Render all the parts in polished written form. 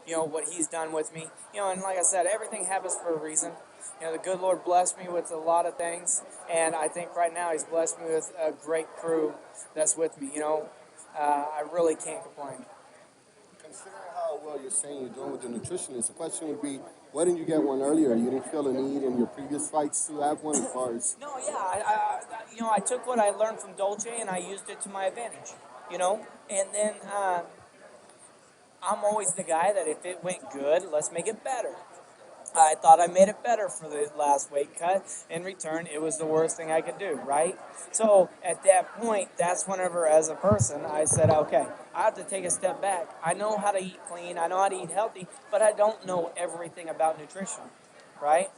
what he's done with me. And like I said, everything happens for a reason. The good Lord blessed me with a lot of things, and I think right now He's blessed me with a great crew that's with me. I really can't complain. Considering how well you're saying you're doing with the nutritionist, the question would be, why didn't you get one earlier? You didn't feel a need in your previous fights to have one as far as... No, yeah, I took what I learned from Dolce and I used it to my advantage. And then I'm always the guy that if it went good, let's make it better. I thought I made it better for the last weight cut. In return, it was the worst thing I could do, right? So at that point, that's whenever, as a person, I said, okay, I have to take a step back. I know how to eat clean, I know how to eat healthy, but I don't know everything about nutrition, right?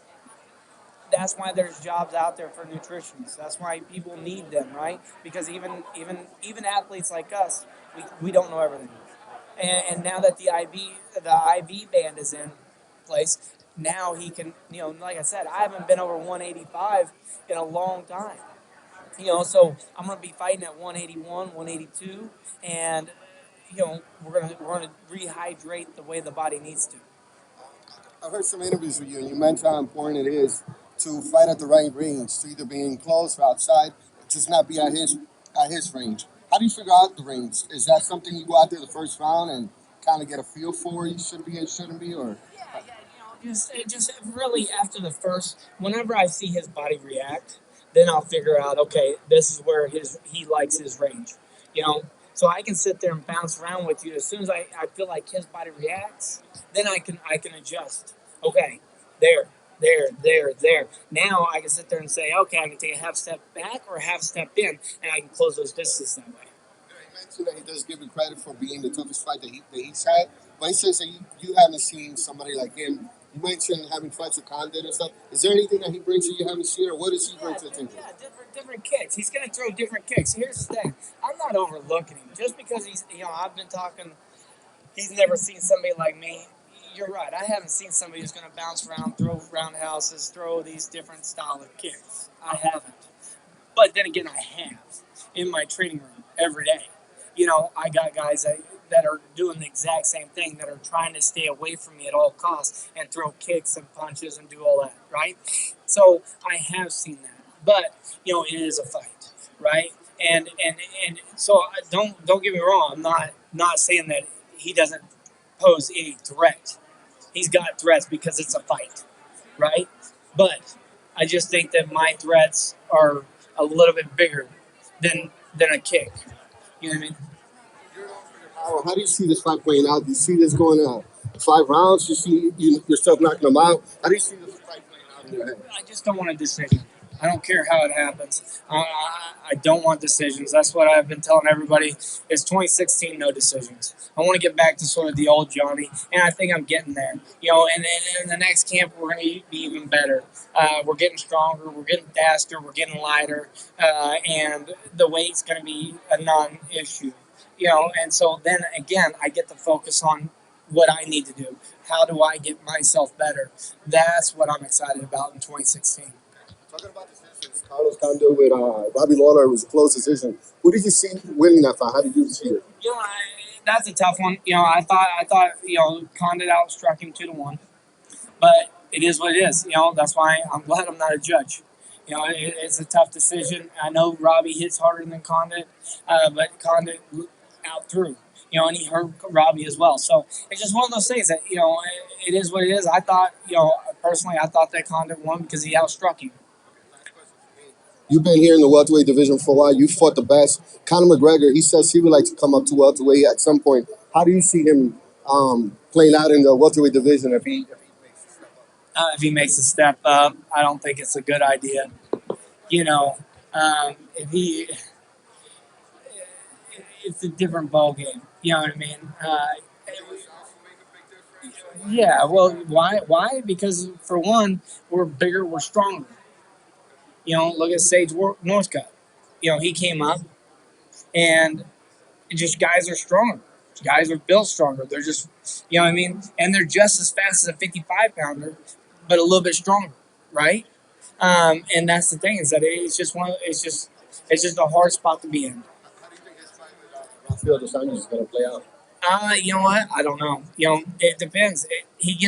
That's why there's jobs out there for nutritionists. That's why people need them, right? Because even athletes like us, we don't know everything. And now that the IV band is in place, now he can, like I said, I haven't been over 185 in a long time. So I'm going to be fighting at 181, 182, and we're gonna rehydrate the way the body needs to. I've heard some interviews with you, and you mentioned how important it is to fight at the right range, to either be in close or outside, just not be at his range. How do you figure out the range? Is that something you go out there the first round and kind of get a feel for where you should be and shouldn't be, or... Just really after the first, whenever I see his body react, then I'll figure out, okay, this is where he likes his range, So I can sit there and bounce around with you. As soon as I feel like his body reacts, then I can adjust. Okay, there. Now I can sit there and say, okay, I can take a half step back or a half step in, and I can close those distances that way. You mentioned that he does give you credit for being the toughest fight that he's had, but he says that you haven't seen somebody like him. You mentioned having fights with Condit and stuff. Is there anything that he brings you haven't seen, or what does he bring to the table? Yeah, different kicks. He's going to throw different kicks. Here's the thing. I'm not overlooking him. Just because I've been talking, he's never seen somebody like me. You're right. I haven't seen somebody who's going to bounce around, throw roundhouses, throw these different style of kicks. I haven't. But then again, I have in my training room every day. I got guys that are doing the exact same thing, that are trying to stay away from me at all costs and throw kicks and punches and do all that, right? So I have seen that. But, it is a fight, right? And so don't get me wrong. I'm not saying that he doesn't pose any threat. He's got threats because it's a fight, right? But I just think that my threats are a little bit bigger than a kick. You know what I mean? How do you see this fight playing out? Do you see this going 5 rounds? You see yourself knocking them out? How do you see this fight playing out in your head? I just don't want a decision. I don't care how it happens. I don't want decisions. That's what I've been telling everybody. It's 2016, no decisions. I want to get back to sort of the old Johnny, and I think I'm getting there. And in the next camp, we're going to be even better. We're getting stronger. We're getting faster. We're getting lighter. And the weight's going to be a non-issue. And so then again, I get to focus on what I need to do. How do I get myself better? That's what I'm excited about in 2016. Talking about decisions, Carlos Condit with Robbie Lawler was a close decision. Who did you see winning that fight? How did you see it? That's a tough one. I thought Condit outstruck him 2-1, but it is what it is. That's why I'm glad I'm not a judge. It's a tough decision. I know Robbie hits harder than Condit, but Condit out through. And he hurt Robbie as well. So it's just one of those things that it is what it is. I thought, personally, I thought that Condit won because he outstruck him. You've been here in the welterweight division for a while. You fought the best. Conor McGregor, he says he would like to come up to welterweight at some point. How do you see him playing out in the welterweight division if he if he makes a step up? I don't think it's a good idea. If he, it's a different ball game. You know what I mean? Yeah. Well, why? Why? Because for one, we're bigger, we're stronger. Look at Sage Northcutt. He came up, and just guys are stronger. Guys are built stronger. They're just, you know what I mean? And they're just as fast as a 55-pounder, but a little bit stronger, right? And that's the thing, is that it's just a hard spot to be in. Rafael dos Anjos is going to play out? You know what? I don't know. It depends. He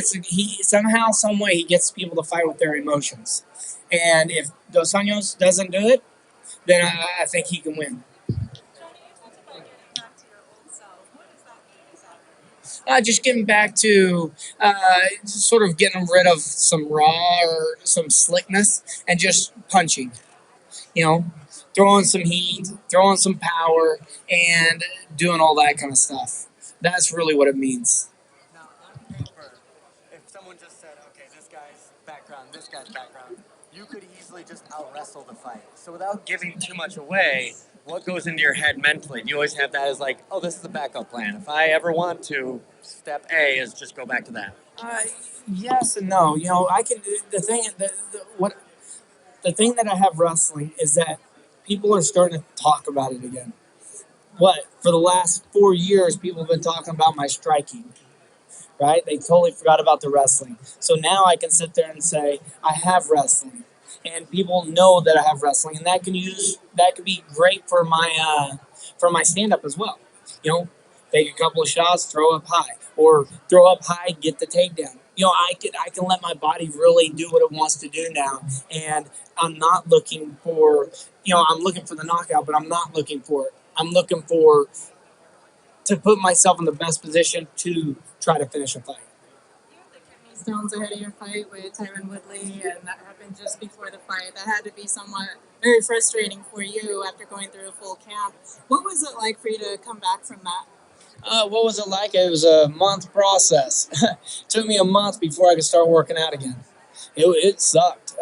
somehow, some way, he gets people to fight with their emotions. And if Dos Anjos doesn't do it, then I think he can win. Johnny, you talked about getting back to your old self. What does that mean exactly? Just getting back to sort of getting rid of some raw or some slickness and just punching. You know, throwing some heat, throwing some power, and doing all that kind of stuff. That's really what it means. Now, on paper, if someone just said, okay, this guy's background, you could easily just out wrestle the fight. So without giving too much away, what goes into your head mentally? Do you always have that as like, oh, this is the backup plan. If I ever want to, step A is just go back to that. Uh, yes and no. I can. The thing that I have wrestling is that people are starting to talk about it again. What for the last 4 years, people have been talking about my striking. Right? They totally forgot about the wrestling. So now I can sit there and say I have wrestling, and people know that I have wrestling, and that can be great for my stand up as well. You know, take a couple of shots, throw up high, or throw up high, get the takedown. I can let my body really do what it wants to do now, and I'm not looking for I'm looking for the knockout, but I'm not looking for it. I'm looking for to put myself in the best position to try to finish a fight. You have the kidney stones ahead of your fight with Tyron Woodley, and that happened just before the fight. That had to be somewhat very frustrating for you after going through a full camp. What was it like for you to come back from that? What was it like? It was a month process. Took me a month before I could start working out again. It sucked.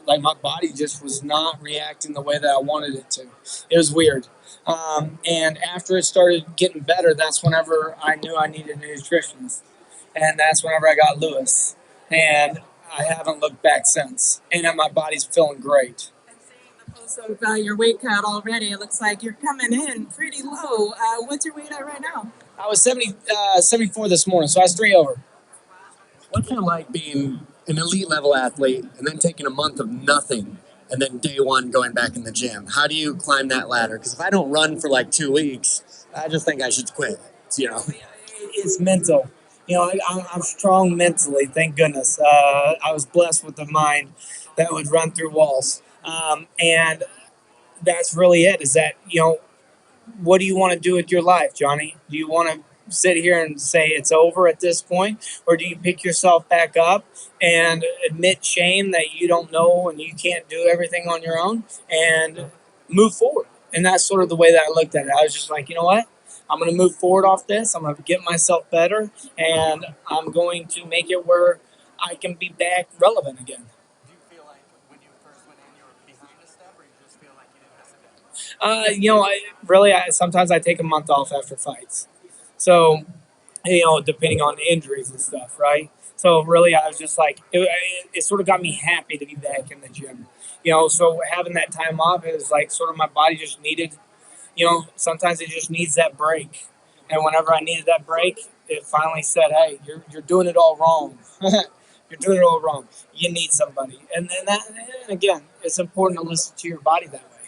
Like my body just was not reacting the way that I wanted it to. It was weird. And after it started getting better, that's whenever I knew I needed a nutritionist. And that's whenever I got Lewis. And I haven't looked back since. And my body's feeling great. And seeing the post of your weight cut already, it looks like you're coming in pretty low. What's your weight at right now? I was 74 this morning, so I was 3 over. What's it like being an elite level athlete and then taking a month of nothing and then day one going back in the gym? How do you climb that ladder? Because if I don't run for like 2 weeks, I just think I should quit. It's mental. I'm strong mentally, thank goodness. I was blessed with a mind that would run through walls. And that's really it, is that, what do you want to do with your life, Johnny? Do you want to sit here and say it's over at this point? Or do you pick yourself back up and admit shame that you don't know and you can't do everything on your own and move forward? And that's sort of the way that I looked at it. I was just like, you know what? I'm going to move forward off this. I'm going to get myself better, and I'm going to make it where I can be back relevant again. Do you feel like when you first went in, you were behind a step, or you just feel like you didn't miss a day? Sometimes I take a month off after fights. So, depending on injuries and stuff, right? So really, I was just like, it sort of got me happy to be back in the gym. So having that time off is like sort of my body just needed, sometimes it just needs that break. And whenever I needed that break, it finally said, hey, you're doing it all wrong. You're doing it all wrong. You need somebody. And again, it's important to listen to your body that way.